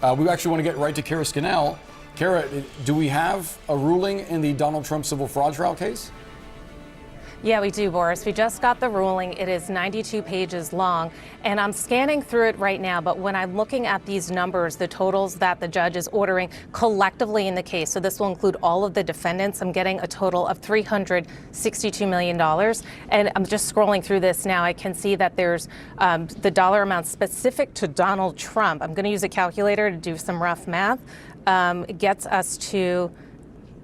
We actually want to get right to Kara Scannell. Kara, do we have a ruling in the Donald Trump civil fraud trial case? Yeah, we do, Boris. We just got the ruling. It is 92 pages long, and I'm scanning through it right now. But when I'm looking at these numbers, the totals that the judge is ordering collectively in the case, so this will include all of the defendants, I'm getting a total of $362 million. And I'm just scrolling through this now. I can see that there's the dollar amount specific to Donald Trump. I'm going to use a calculator to do some rough math. It gets us to,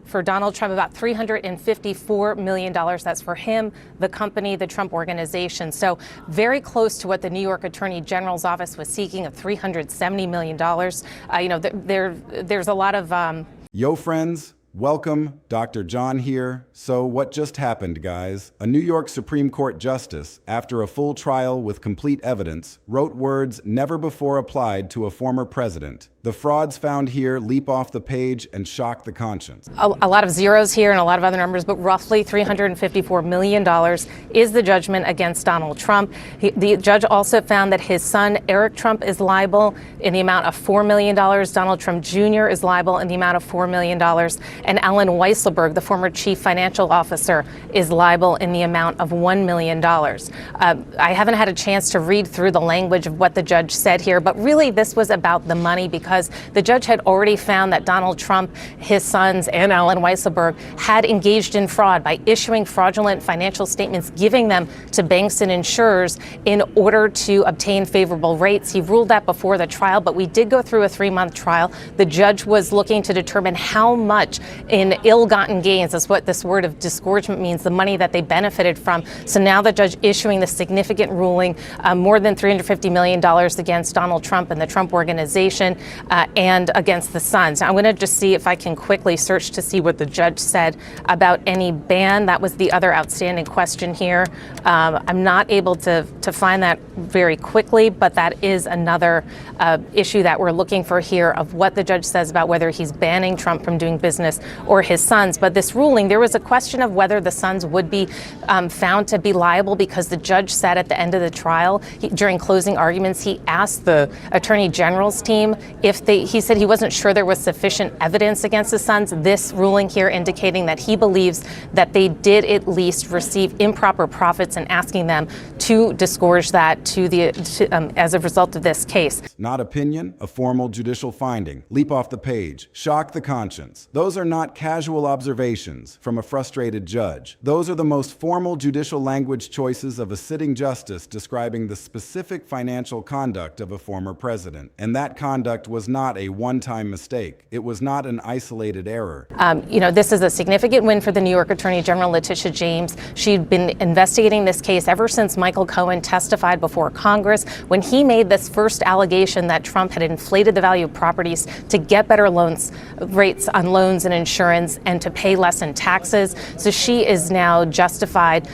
for Donald Trump, about $354 million. That's for him, the company, the Trump organization. So very close to what the New York Attorney General's office was seeking of $370 million. There's a lot of... Yo, friends. Welcome, Dr. John here. So what just happened, guys? A New York Supreme Court justice, after a full trial with complete evidence, wrote words never before applied to a former president. The frauds found here leap off the page and shock the conscience. A lot of zeros here and a lot of other numbers, but roughly $354 million is the judgment against Donald Trump. The judge also found that his son, Eric Trump, is liable in the amount of $4 million. Donald Trump Jr. is liable in the amount of $4 million. And Alan Weisselberg, the former chief financial officer, is liable in the amount of $1 million. I haven't had a chance to read through the language of what the judge said here, but really this was about the money, because the judge had already found that Donald Trump, his sons, and Alan Weisselberg had engaged in fraud by issuing fraudulent financial statements, giving them to banks and insurers in order to obtain favorable rates. He ruled that before the trial, but we did go through a 3-month trial. The judge was looking to determine how much in ill-gotten gains, that's what this word of disgorgement means, the money that they benefited from. So now the judge issuing the significant ruling, more than $350 million against Donald Trump and the Trump organization, and against the sons. Now, I'm going to just see if I can quickly search to see what the judge said about any ban. That was the other outstanding question here. I'm not able to find that very quickly, but that is another issue that we're looking for here, of what the judge says about whether he's banning Trump from doing business or his sons. But this ruling, there was a question of whether the sons would be found to be liable, because the judge said at the end of the trial, during closing arguments, he asked the Attorney General's team if he said he wasn't sure there was sufficient evidence against the sons. This ruling here indicating that he believes that they did at least receive improper profits, and asking them to disgorge that as a result of this case. Not opinion, a formal judicial finding. Leap off the page. Shock the conscience. Those are not casual observations from a frustrated judge. Those are the most formal judicial language choices of a sitting justice describing the specific financial conduct of a former president. And that conduct was not a one-time mistake. It was not an isolated error. This is a significant win for the New York Attorney General, Letitia James. She'd been investigating this case ever since Michael Cohen testified before Congress, when he made this first allegation that Trump had inflated the value of properties to get better rates on loans and insurance, and to pay less in taxes. So she is now justified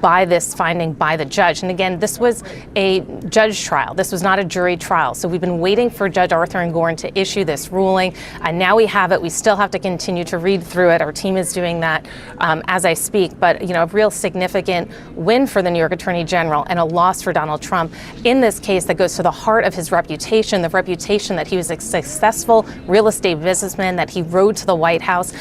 by this finding by the judge. And again, this was a judge trial. This was not a jury trial. So we've been waiting for Judge Arthur Engorn to issue this ruling, and now we have it. We still have to continue to read through it. Our team is doing that as I speak. But a real significant win for the New York Attorney General, and a loss for Donald Trump in this case that goes to the heart of his reputation, the reputation that he was a successful real estate businessman, that he rode to the White House.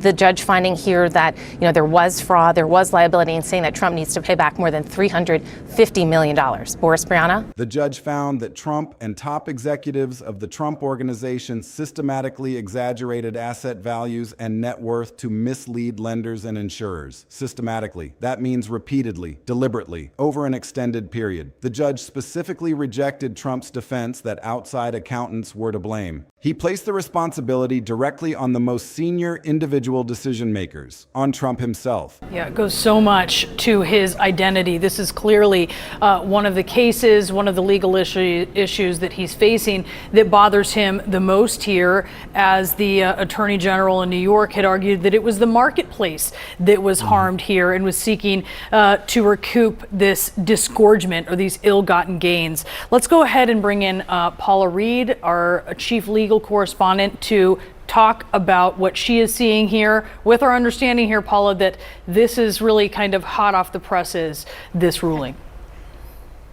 The judge finding here that there was fraud, there was liability, and saying that Trump needs to pay back more than $350 million. Boris Brianna? The judge found that Trump and top executives of the Trump organization systematically exaggerated asset values and net worth to mislead lenders and insurers. Systematically. That means repeatedly, deliberately, over an extended period. The judge specifically rejected Trump's defense that outside accountants were to blame. He placed the responsibility directly on the most senior individual decision makers, on Trump himself. Yeah, it goes so much to his identity. This is clearly one of the cases, one of the legal issues that he's facing that bothers him the most here, as the Attorney General in New York had argued that it was the marketplace that was harmed here and was seeking to recoup this disgorgement or these ill-gotten gains. Let's go ahead and bring in Paula Reed, our chief legal correspondent, to talk about what she is seeing here, with our understanding here, Paula, that this is really kind of hot off the presses, this ruling.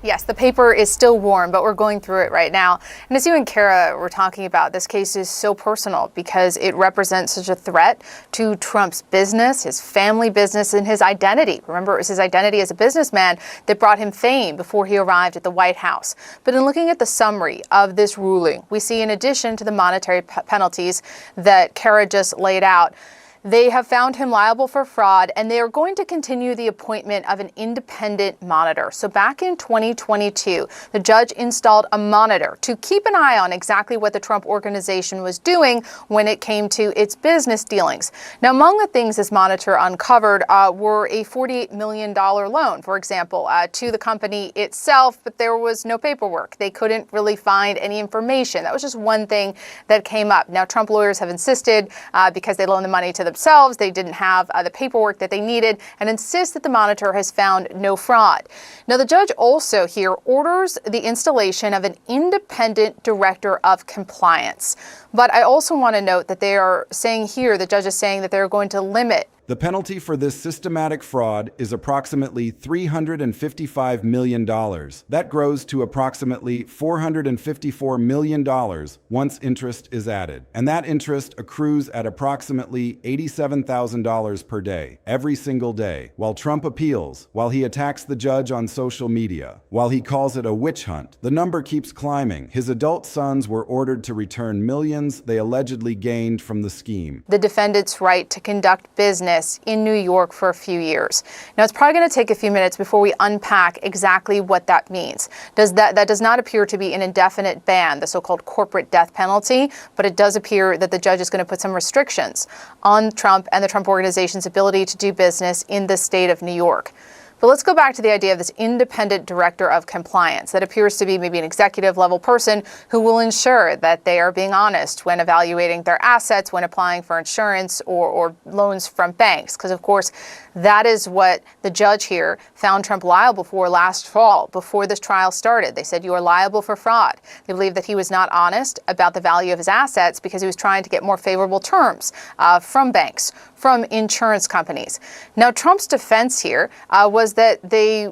Yes, the paper is still warm, but we're going through it right now. And as you and Kara were talking about, this case is so personal because it represents such a threat to Trump's business, his family business, and his identity. Remember, it was his identity as a businessman that brought him fame before he arrived at the White House. But in looking at the summary of this ruling, we see in addition to the monetary penalties that Kara just laid out, they have found him liable for fraud, and they are going to continue the appointment of an independent monitor. So back in 2022, the judge installed a monitor to keep an eye on exactly what the Trump organization was doing when it came to its business dealings. Now, among the things this monitor uncovered were a $48 million loan, for example, to the company itself, but there was no paperwork. They couldn't really find any information. That was just one thing that came up. Now, Trump lawyers have insisted because they loaned the money to themselves, they didn't have the paperwork that they needed, and insist that the monitor has found no fraud. Now, the judge also here orders the installation of an independent director of compliance. But I also want to note that they are saying here, the judge is saying that they're going to limit. The penalty for this systematic fraud is approximately $355 million. That grows to approximately $454 million once interest is added. And that interest accrues at approximately $87,000 per day, every single day, while Trump appeals, while he attacks the judge on social media, while he calls it a witch hunt. The number keeps climbing. His adult sons were ordered to return millions they allegedly gained from the scheme. The defendant's right to conduct business in New York for a few years. Now, it's probably going to take a few minutes before we unpack exactly what that means. That does not appear to be an indefinite ban, the so-called corporate death penalty, but it does appear that the judge is going to put some restrictions on Trump and the Trump organization's ability to do business in the state of New York. But let's go back to the idea of this independent director of compliance that appears to be maybe an executive level person who will ensure that they are being honest when evaluating their assets, when applying for insurance or loans from banks. Because, of course, that is what the judge here found Trump liable for last fall before this trial started. They said, you are liable for fraud. They believe that he was not honest about the value of his assets because he was trying to get more favorable terms from banks, from insurance companies. Now, Trump's defense here was that these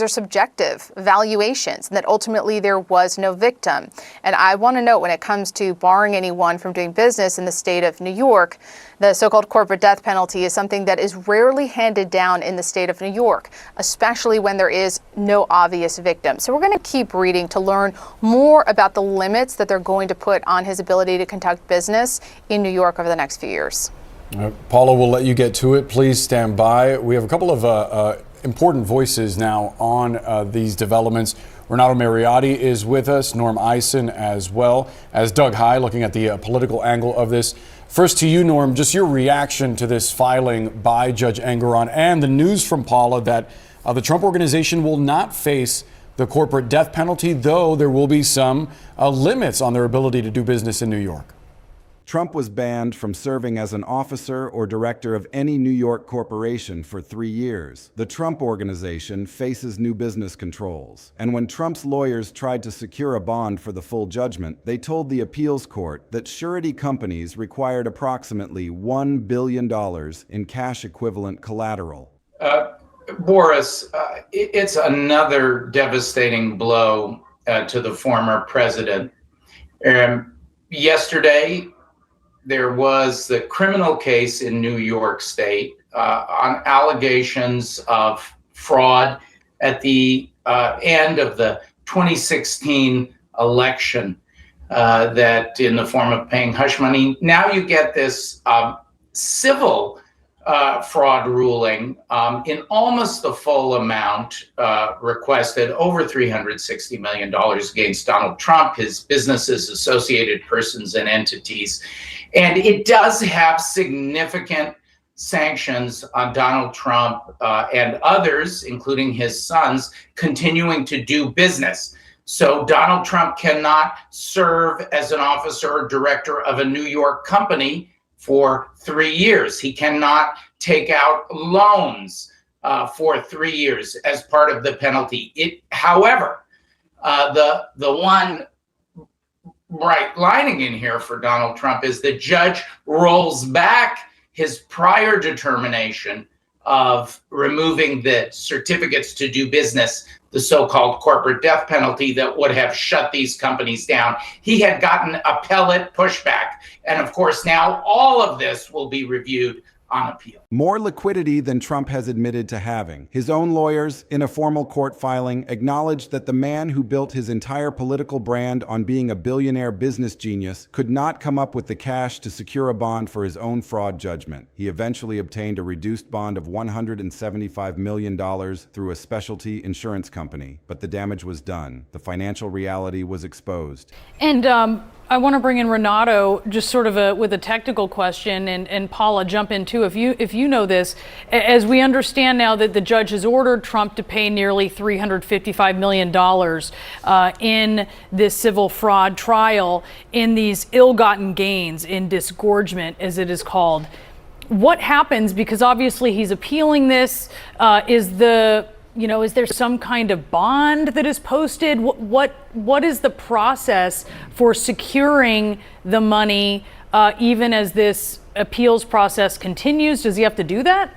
are subjective valuations, and that ultimately there was no victim. And I want to note, when it comes to barring anyone from doing business in the state of New York, the so-called corporate death penalty is something that is rarely handed down in the state of New York, especially when there is no obvious victim. So we're going to keep reading to learn more about the limits that they're going to put on his ability to conduct business in New York over the next few years. Paula, we'll let you get to it. Please stand by. We have a couple of important voices now on these developments. Renato Mariotti is with us, Norm Eisen as well as Doug High, looking at the political angle of this. First to you, Norm, just your reaction to this filing by Judge Engoron and the news from Paula that the Trump organization will not face the corporate death penalty, though there will be some limits on their ability to do business in New York. Trump was banned from serving as an officer or director of any New York corporation for 3 years. The Trump organization faces new business controls. And when Trump's lawyers tried to secure a bond for the full judgment, they told the appeals court that surety companies required approximately $1 billion in cash equivalent collateral. Boris, it's another devastating blow to the former president. Yesterday, there was the criminal case in New York State on allegations of fraud at the end of the 2016 election, that in the form of paying hush money. Now you get this civil fraud ruling in almost the full amount requested, over $360 million against Donald Trump, his businesses, associated persons, and entities. And it does have significant sanctions on Donald Trump and others, including his sons, continuing to do business. So Donald Trump cannot serve as an officer or director of a New York company for 3 years. He cannot take out loans for 3 years as part of the penalty. However, the one bright lining in here for Donald Trump is the judge rolls back his prior determination of removing the certificates to do business, the so-called corporate death penalty that would have shut these companies down. He had gotten appellate pushback. And of course, now all of this will be reviewed on appeal. More liquidity than Trump has admitted to having. His own lawyers, in a formal court filing, acknowledged that the man who built his entire political brand on being a billionaire business genius could not come up with the cash to secure a bond for his own fraud judgment. He eventually obtained a reduced bond of $175 million through a specialty insurance company, but the damage was done. The financial reality was exposed. And I want to bring in Renato, just sort of with a technical question, and Paula, jump in too if you know this. As we understand now that the judge has ordered Trump to pay nearly $355 million in this civil fraud trial in these ill-gotten gains, in disgorgement, as it is called. What happens? Because obviously he's appealing this. Is there some kind of bond that is posted? What is the process for securing the money even as this appeals process continues? Does he have to do that?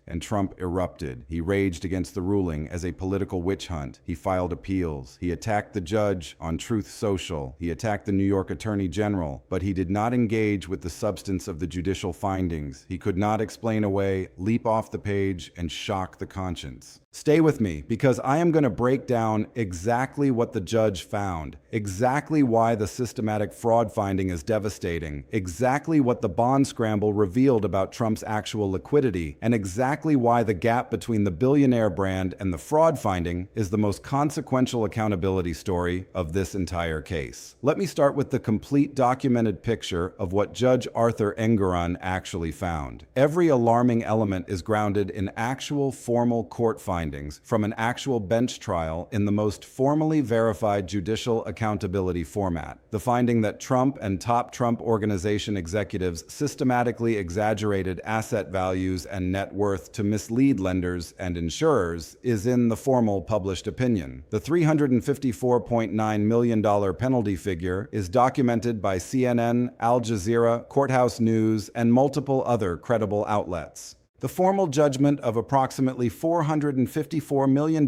And Trump erupted. He raged against the ruling as a political witch hunt. He filed appeals. He attacked the judge on Truth Social. He attacked the New York Attorney General, but he did not engage with the substance of the judicial findings. He could not explain away, leap off the page, and shock the conscience. Stay with me, because I am going to break down exactly what the judge found, exactly why the systematic fraud finding is devastating, exactly what the bond scramble revealed about Trump's actual liquidity, and exactly why the gap between the billionaire brand and the fraud finding is the most consequential accountability story of this entire case. Let me start with the complete documented picture of what Judge Arthur Engoron actually found. Every alarming element is grounded in actual formal court findings from an actual bench trial in the most formally verified judicial accountability format. The finding that Trump and top Trump Organization executives systematically exaggerated asset values and net worth to mislead lenders and insurers is in the formal published opinion. The $354.9 million penalty figure is documented by CNN, Al Jazeera, Courthouse News, and multiple other credible outlets. The formal judgment of approximately $454 million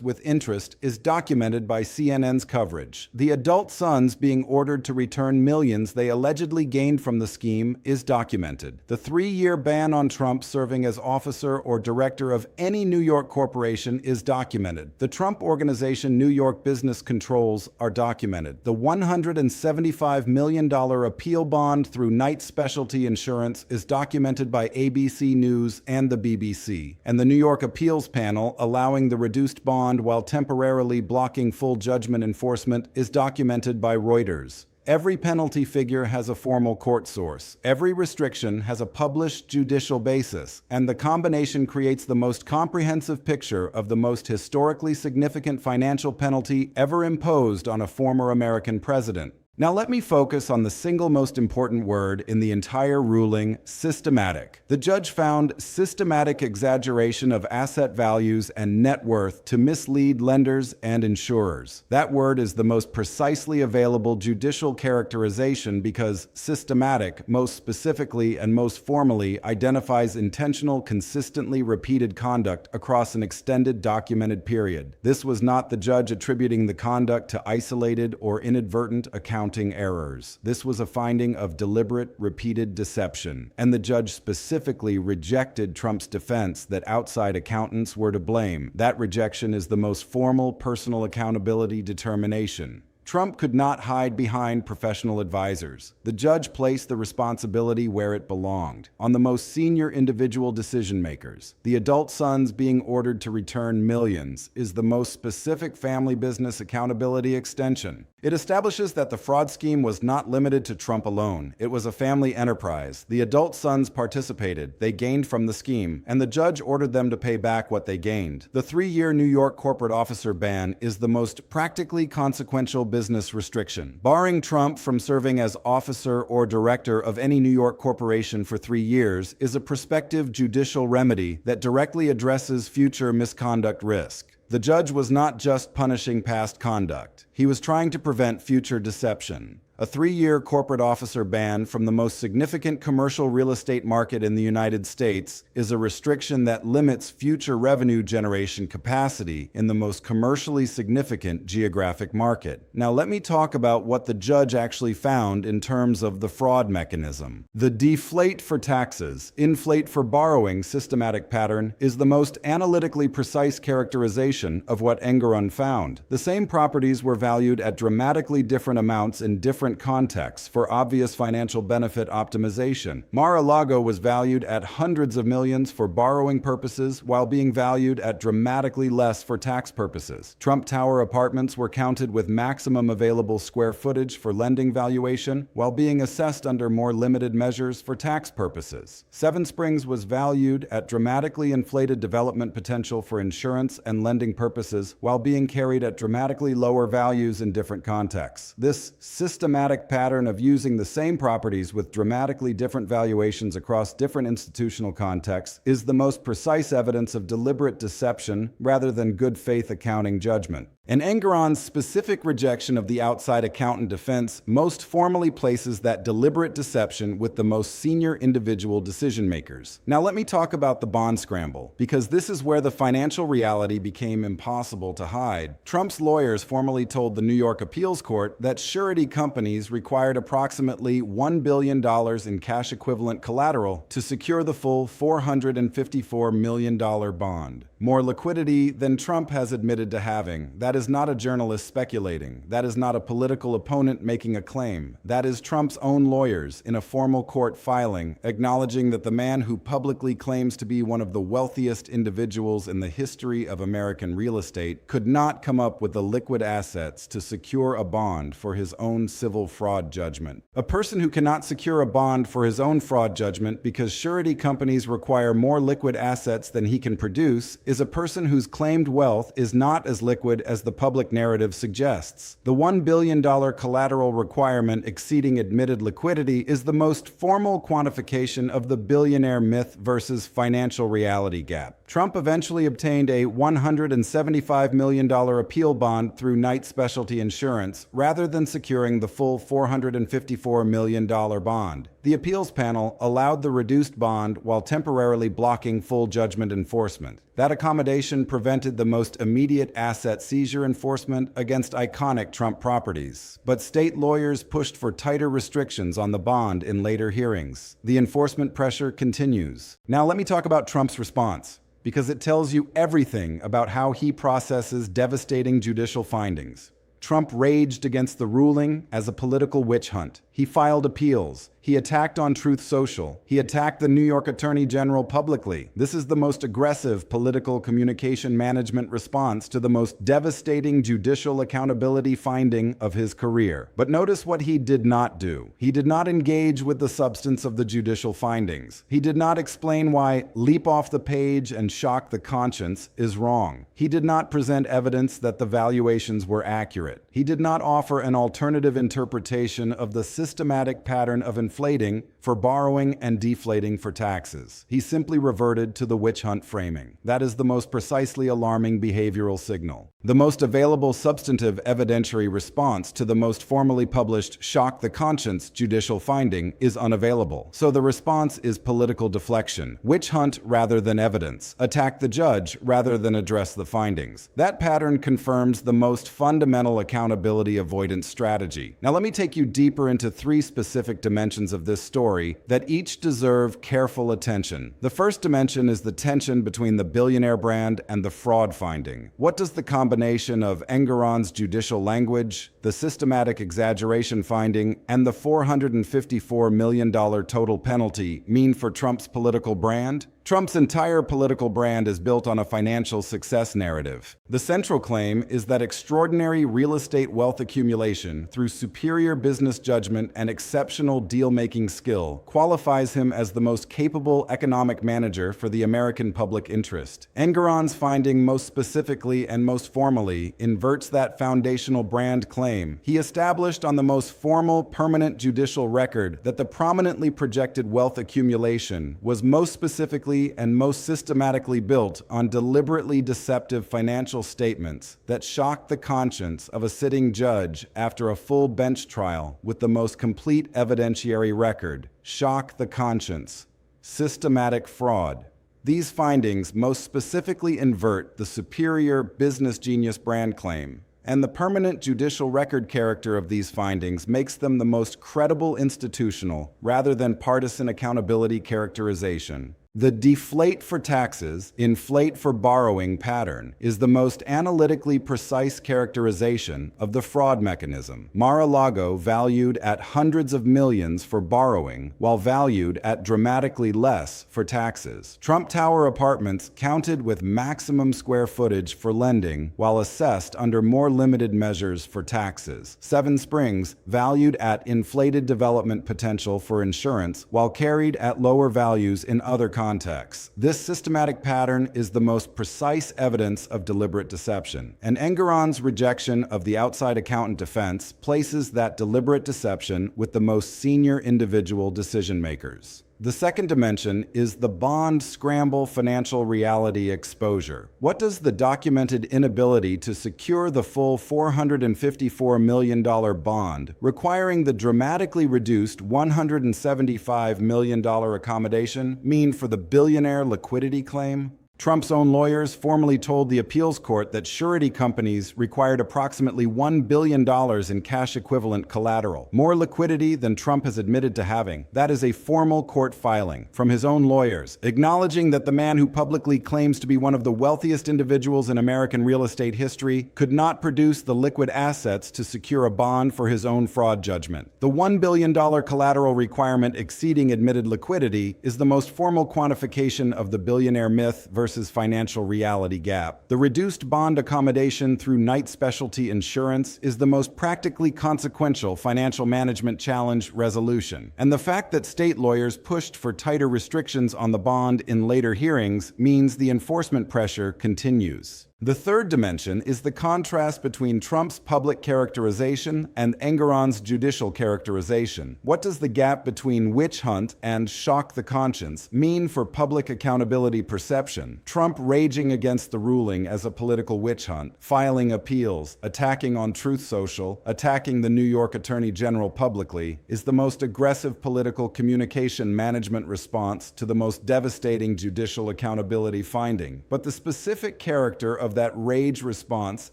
with interest is documented by CNN's coverage. The adult sons being ordered to return millions they allegedly gained from the scheme is documented. The 3-year ban on Trump serving as officer or director of any New York corporation is documented. The Trump Organization New York business controls are documented. The $175 million appeal bond through Knight Specialty Insurance is documented by ABC News and the BBC, and the New York Appeals Panel allowing the reduced bond while temporarily blocking full judgment enforcement is documented by Reuters. Every penalty figure has a formal court source. Every restriction has a published judicial basis, and the combination creates the most comprehensive picture of the most historically significant financial penalty ever imposed on a former American president. Now let me focus on the single most important word in the entire ruling, systematic. The judge found systematic exaggeration of asset values and net worth to mislead lenders and insurers. That word is the most precisely available judicial characterization because systematic, most specifically and most formally, identifies intentional, consistently repeated conduct across an extended documented period. This was not the judge attributing the conduct to isolated or inadvertent accounting errors. This was a finding of deliberate, repeated deception, and the judge specifically rejected Trump's defense that outside accountants were to blame. That rejection is the most formal personal accountability determination. Trump could not hide behind professional advisors. The judge placed the responsibility where it belonged, on the most senior individual decision makers. The adult sons being ordered to return millions is the most specific family business accountability extension. It establishes that the fraud scheme was not limited to Trump alone. It was a family enterprise. The adult sons participated. They gained from the scheme, and the judge ordered them to pay back what they gained. The 3-year New York corporate officer ban is the most practically consequential business restriction. Barring Trump from serving as officer or director of any New York corporation for 3 years is a prospective judicial remedy that directly addresses future misconduct risk. The judge was not just punishing past conduct. He was trying to prevent future deception. A 3-year corporate officer ban from the most significant commercial real estate market in the United States is a restriction that limits future revenue generation capacity in the most commercially significant geographic market. Now let me talk about what the judge actually found in terms of the fraud mechanism. The deflate for taxes, inflate for borrowing systematic pattern is the most analytically precise characterization of what Engeron found. The same properties were valued at dramatically different amounts in different contexts for obvious financial benefit optimization. Mar-a-Lago was valued at hundreds of millions for borrowing purposes while being valued at dramatically less for tax purposes. Trump Tower apartments were counted with maximum available square footage for lending valuation while being assessed under more limited measures for tax purposes. Seven Springs was valued at dramatically inflated development potential for insurance and lending purposes while being carried at dramatically lower values in different contexts. This systematic pattern of using the same properties with dramatically different valuations across different institutional contexts is the most precise evidence of deliberate deception rather than good faith accounting judgment. And Engeron's specific rejection of the outside accountant defense most formally places that deliberate deception with the most senior individual decision makers. Now let me talk about the bond scramble, because this is where the financial reality became impossible to hide. Trump's lawyers formally told the New York Appeals Court that surety companies required approximately $1 billion in cash equivalent collateral to secure the full $454 million bond. More liquidity than Trump has admitted to having. That is not a journalist speculating. That is not a political opponent making a claim. That is Trump's own lawyers in a formal court filing acknowledging that the man who publicly claims to be one of the wealthiest individuals in the history of American real estate could not come up with the liquid assets to secure a bond for his own civil fraud judgment. A person who cannot secure a bond for his own fraud judgment because surety companies require more liquid assets than he can produce is a person whose claimed wealth is not as liquid as the public narrative suggests. The $1 billion collateral requirement exceeding admitted liquidity is the most formal quantification of the billionaire myth versus financial reality gap. Trump eventually obtained a $175 million appeal bond through Knight Specialty Insurance rather than securing the full $454 million bond. The appeals panel allowed the reduced bond while temporarily blocking full judgment enforcement. That accommodation prevented the most immediate asset seizure enforcement against iconic Trump properties. But state lawyers pushed for tighter restrictions on the bond in later hearings. The enforcement pressure continues. Now let me talk about Trump's response, because it tells you everything about how he processes devastating judicial findings. Trump raged against the ruling as a political witch hunt. He filed appeals. He attacked on Truth Social. He attacked the New York Attorney General publicly. This is the most aggressive political communication management response to the most devastating judicial accountability finding of his career. But notice what he did not do. He did not engage with the substance of the judicial findings. He did not explain why leap off the page and shock the conscience is wrong. He did not present evidence that the valuations were accurate. He did not offer an alternative interpretation of the systematic pattern of inflating for borrowing and deflating for taxes. He simply reverted to the witch hunt framing. That is the most precisely alarming behavioral signal. The most available substantive evidentiary response to the most formally published shock the conscience judicial finding is unavailable. So the response is political deflection. Witch hunt rather than evidence. Attack the judge rather than address the findings. That pattern confirms the most fundamental accountability avoidance strategy. Now let me take you deeper into three specific dimensions of this story that each deserve careful attention. The first dimension is the tension between the billionaire brand and the fraud finding. What does the combination of Engeron's judicial language, the systematic exaggeration finding, and the $454 million total penalty mean for Trump's political brand? Trump's entire political brand is built on a financial success narrative. The central claim is that extraordinary real estate wealth accumulation through superior business judgment and exceptional deal-making skill qualifies him as the most capable economic manager for the American public interest. Engeron's finding most specifically and most formally inverts that foundational brand claim. He established on the most formal permanent judicial record that the prominently projected wealth accumulation was most specifically deliberately and most systematically built on deliberately deceptive financial statements that shock the conscience of a sitting judge after a full bench trial with the most complete evidentiary record. Shock the conscience. Systematic fraud. These findings most specifically invert the superior business genius brand claim, and the permanent judicial record character of these findings makes them the most credible institutional rather than partisan accountability characterization. The deflate for taxes, inflate for borrowing pattern is the most analytically precise characterization of the fraud mechanism. Mar-a-Lago valued at hundreds of millions for borrowing, while valued at dramatically less for taxes. Trump Tower apartments counted with maximum square footage for lending, while assessed under more limited measures for taxes. Seven Springs valued at inflated development potential for insurance, while carried at lower values in other contexts. This systematic pattern is the most precise evidence of deliberate deception, and Engoron's rejection of the outside accountant defense places that deliberate deception with the most senior individual decision makers. The second dimension is the bond scramble financial reality exposure. What does the documented inability to secure the full $454 million bond, requiring the dramatically reduced $175 million accommodation, mean for the billionaire liquidity claim? Trump's own lawyers formally told the appeals court that surety companies required approximately $1 billion in cash equivalent collateral, more liquidity than Trump has admitted to having. That is a formal court filing from his own lawyers, acknowledging that the man who publicly claims to be one of the wealthiest individuals in American real estate history could not produce the liquid assets to secure a bond for his own fraud judgment. The $1 billion collateral requirement exceeding admitted liquidity is the most formal quantification of the billionaire myth versus financial reality gap. The reduced bond accommodation through Knight Specialty Insurance is the most practically consequential financial management challenge resolution. And the fact that state lawyers pushed for tighter restrictions on the bond in later hearings means the enforcement pressure continues. The third dimension is the contrast between Trump's public characterization and Engoron's judicial characterization. What does the gap between witch hunt and shock the conscience mean for public accountability perception? Trump raging against the ruling as a political witch hunt, filing appeals, attacking on Truth Social, attacking the New York Attorney General publicly, is the most aggressive political communication management response to the most devastating judicial accountability finding. But the specific character of that rage response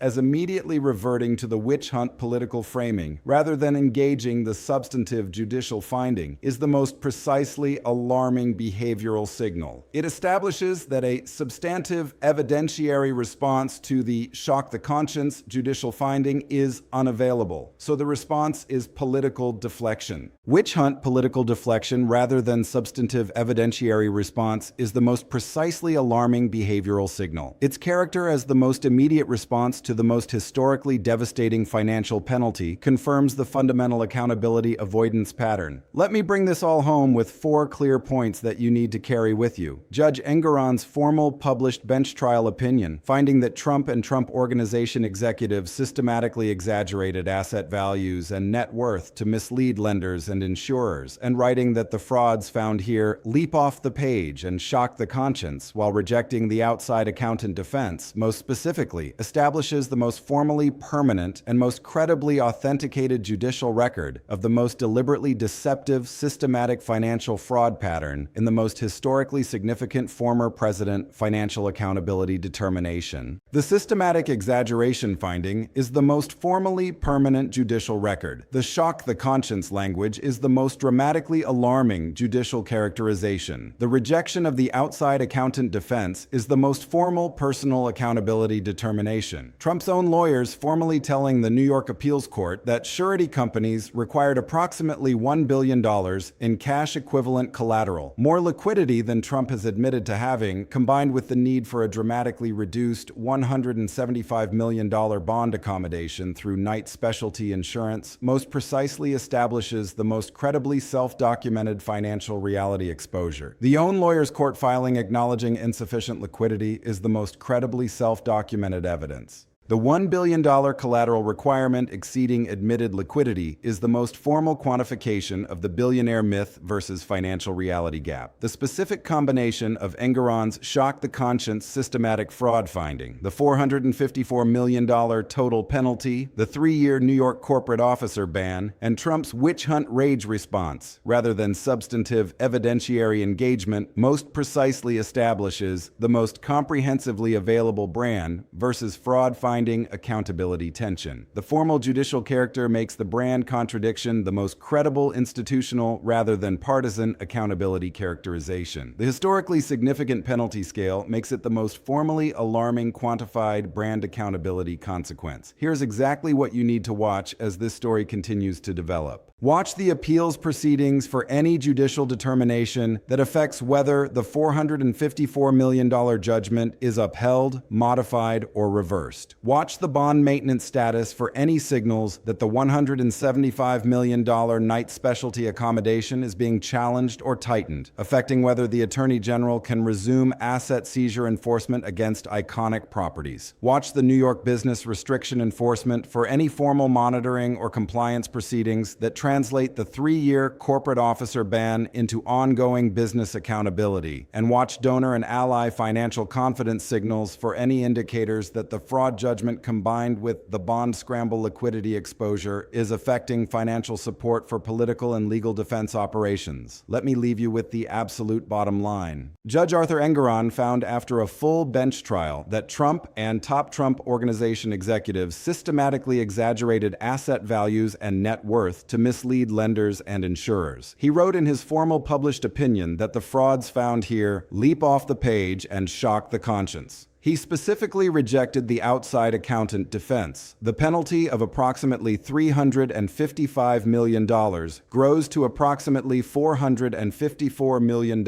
as immediately reverting to the witch hunt political framing rather than engaging the substantive judicial finding is the most precisely alarming behavioral signal. It establishes that a substantive evidentiary response to the shock the conscience judicial finding is unavailable. So the response is political deflection. Witch hunt political deflection rather than substantive evidentiary response is the most precisely alarming behavioral signal. Its character as the most immediate response to the most historically devastating financial penalty confirms the fundamental accountability avoidance pattern. Let me bring this all home with 4 clear points that you need to carry with you. Judge Engoron's formal published bench trial opinion, finding that Trump and Trump Organization executives systematically exaggerated asset values and net worth to mislead lenders and insurers, and writing that the frauds found here leap off the page and shock the conscience while rejecting the outside accountant defense, most specifically establishes the most formally permanent and most credibly authenticated judicial record of the most deliberately deceptive systematic financial fraud pattern in the most historically significant former president financial accountability determination. The systematic exaggeration finding is the most formally permanent judicial record. The shock the conscience language is the most dramatically alarming judicial characterization. The rejection of the outside accountant defense is the most formal personal accountability determination. Trump's own lawyers formally telling the New York Appeals Court that surety companies required approximately $1 billion in cash equivalent collateral, more liquidity than Trump has admitted to having, combined with the need for a dramatically reduced $175 million bond accommodation through Knight Specialty Insurance, most precisely establishes the most credibly self-documented financial reality exposure. The own lawyer's court filing acknowledging insufficient liquidity is the most credibly self-documented evidence. The $1 billion collateral requirement exceeding admitted liquidity is the most formal quantification of the billionaire myth versus financial reality gap. The specific combination of Engoron's shock-the-conscience systematic fraud finding, the $454 million total penalty, the 3-year New York corporate officer ban, and Trump's witch hunt rage response, rather than substantive evidentiary engagement, most precisely establishes the most comprehensively available brand versus fraud-finding accountability tension. The formal judicial character makes the brand contradiction the most credible institutional rather than partisan accountability characterization. The historically significant penalty scale makes it the most formally alarming quantified brand accountability consequence. Here's exactly what you need to watch as this story continues to develop. Watch the appeals proceedings for any judicial determination that affects whether the $454 million judgment is upheld, modified, or reversed. Watch the bond maintenance status for any signals that the $175 million night specialty accommodation is being challenged or tightened, affecting whether the Attorney General can resume asset seizure enforcement against iconic properties. Watch the New York business restriction enforcement for any formal monitoring or compliance proceedings that translate the 3-year corporate officer ban into ongoing business accountability. And watch donor and ally financial confidence signals for any indicators that the fraud judgment combined with the bond scramble liquidity exposure is affecting financial support for political and legal defense operations. Let me leave you with the absolute bottom line. Judge Arthur Engoron found after a full bench trial that Trump and top Trump organization executives systematically exaggerated asset values and net worth to mislead lenders and insurers. He wrote in his formal published opinion that the frauds found here leap off the page and shock the conscience. He specifically rejected the outside accountant defense. The penalty of approximately $355 million grows to approximately $454 million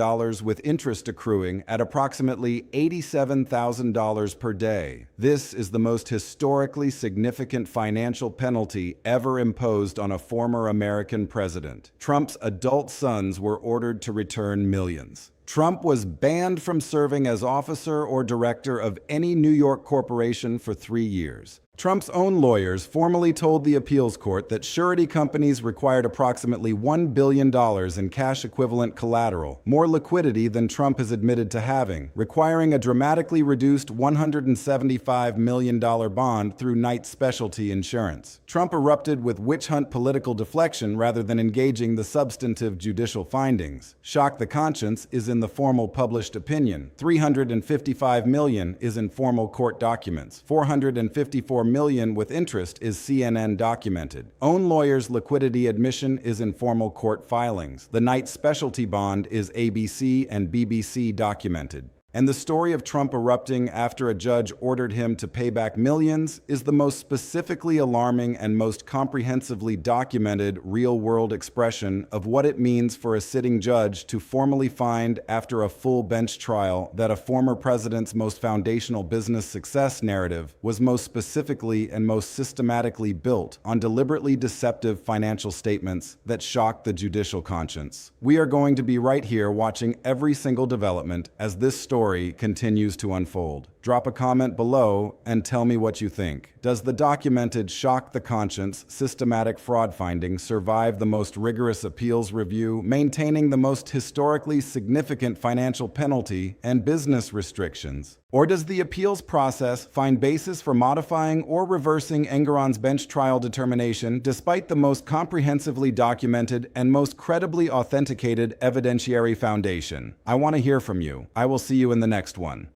with interest accruing at approximately $87,000 per day. This is the most historically significant financial penalty ever imposed on a former American president. Trump's adult sons were ordered to return millions. Trump was banned from serving as officer or director of any New York corporation for 3 years. Trump's own lawyers formally told the appeals court that surety companies required approximately $1 billion in cash equivalent collateral, more liquidity than Trump has admitted to having, requiring a dramatically reduced $175 million bond through night specialty insurance. Trump erupted with witch hunt political deflection rather than engaging the substantive judicial findings. Shock the conscience is in the formal published opinion. $355 million is in formal court documents. $454 million with interest is CNN documented. Own lawyers' liquidity admission is in formal court filings. The night specialty bond is ABC and BBC documented. And the story of Trump erupting after a judge ordered him to pay back millions is the most specifically alarming and most comprehensively documented real-world expression of what it means for a sitting judge to formally find after a full bench trial that a former president's most foundational business success narrative was most specifically and most systematically built on deliberately deceptive financial statements that shocked the judicial conscience. We are going to be right here watching every single development as this story continues to unfold. Drop a comment below and tell me what you think. Does the documented shock the conscience systematic fraud finding survive the most rigorous appeals review, maintaining the most historically significant financial penalty and business restrictions? Or does the appeals process find basis for modifying or reversing Engoron's bench trial determination despite the most comprehensively documented and most credibly authenticated evidentiary foundation? I want to hear from you. I will see you in the next one.